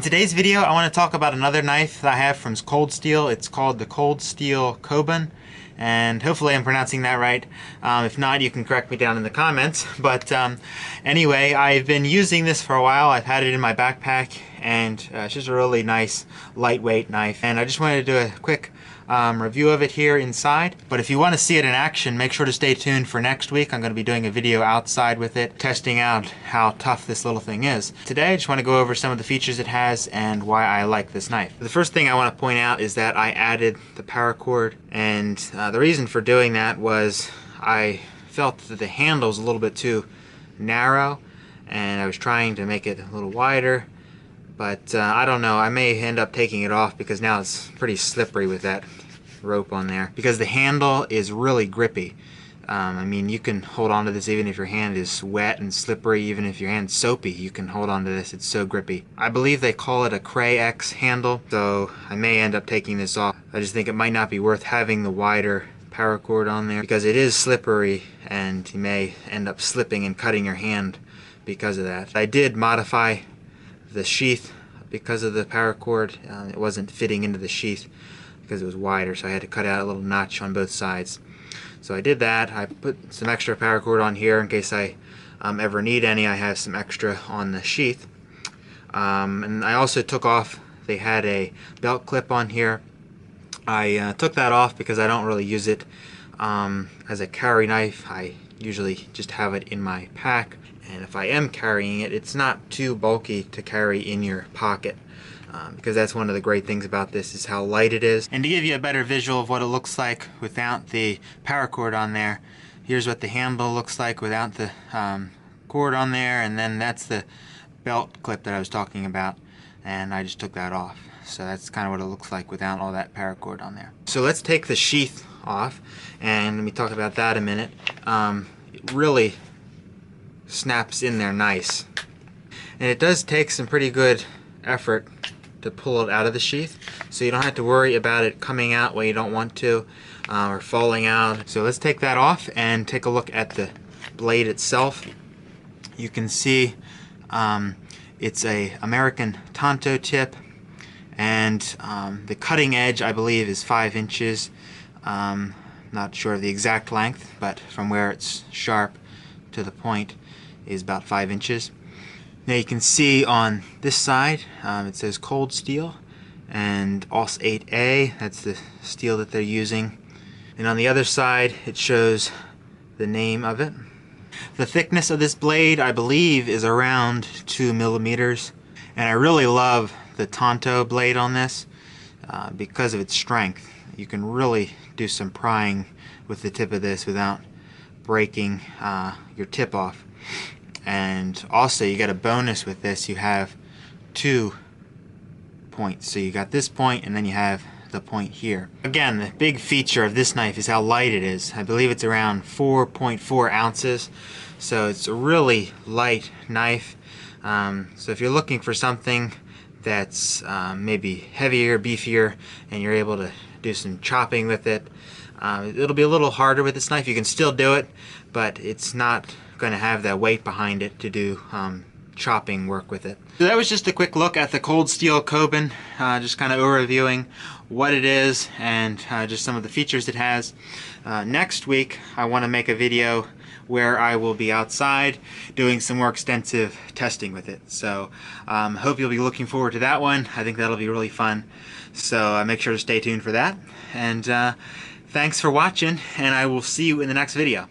today's video, I want to talk about another knife that I have from Cold Steel. It's called the Cold Steel Kobun, and hopefully I'm pronouncing that right. If not, you can correct me down in the comments. But anyway, I've been using this for a while. I've had it in my backpack, and it's just a really nice, lightweight knife. And I just wanted to do a quick review of it here inside. But if you want to see it in action, make sure to stay tuned for next week. I'm going to be doing a video outside with it, testing out how tough this little thing is. Today I just want to go over some of the features it has and why I like this knife. The first thing I want to point out is that I added the paracord, and the reason for doing that was I felt that the handle was a little bit too narrow, and I was trying to make it a little wider. But I don't know, I may end up taking it off because now it's pretty slippery with that rope on there. Because the handle is really grippy. I mean, you can hold on to this even if your hand is wet and slippery, even if your hand's soapy, you can hold on to this, it's so grippy. I believe they call it a Cray X handle, so I may end up taking this off. I just think it might not be worth having the wider paracord on there because it is slippery and you may end up slipping and cutting your hand because of that. I did modify the sheath because of the paracord. It wasn't fitting into the sheath because it was wider, so I had to cut out a little notch on both sides. So I did that. I put some extra paracord on here in case I ever need any. I have some extra on the sheath. And I also took off, they had a belt clip on here. I took that off because I don't really use it as a carry knife. I usually just have it in my pack. And if I am carrying it, it's not too bulky to carry in your pocket, because that's one of the great things about this is how light it is. And to give you a better visual of what it looks like without the paracord on there, here's what the handle looks like without the cord on there, and then that's the belt clip that I was talking about, and I just took that off. So that's kind of what it looks like without all that paracord on there. So let's take the sheath off, and let me talk about that a minute. It really snaps in there nice, and it does take some pretty good effort to pull it out of the sheath, so you don't have to worry about it coming out when you don't want to or falling out. So let's take that off and take a look at the blade itself. You can see it's a American Tonto tip, and the cutting edge I believe is 5 inches. Not sure of the exact length, but from where it's sharp to the point is about 5 inches. Now you can see on this side it says Cold Steel and AUS 8A, that's the steel that they're using. And on the other side it shows the name of it. The thickness of this blade I believe is around 2 millimeters, and I really love the Tonto blade on this because of its strength. You can really do some prying with the tip of this without breaking your tip off. And also you get a bonus with this, you have 2 points. So you got this point and then you have the point here. Again, the big feature of this knife is how light it is. I believe it's around 4.4 ounces, so it's a really light knife. So if you're looking for something that's maybe heavier, beefier, and you're able to do some chopping with it, it'll be a little harder with this knife. You can still do it, but it's not going to have that weight behind it to do chopping work with it. So that was just a quick look at the Cold Steel Kobun, just kind of overviewing what it is and just some of the features it has. Next week I want to make a video where I will be outside doing some more extensive testing with it. So hope you'll be looking forward to that one. I think that'll be really fun. So make sure to stay tuned for that. And thanks for watching, and I will see you in the next video.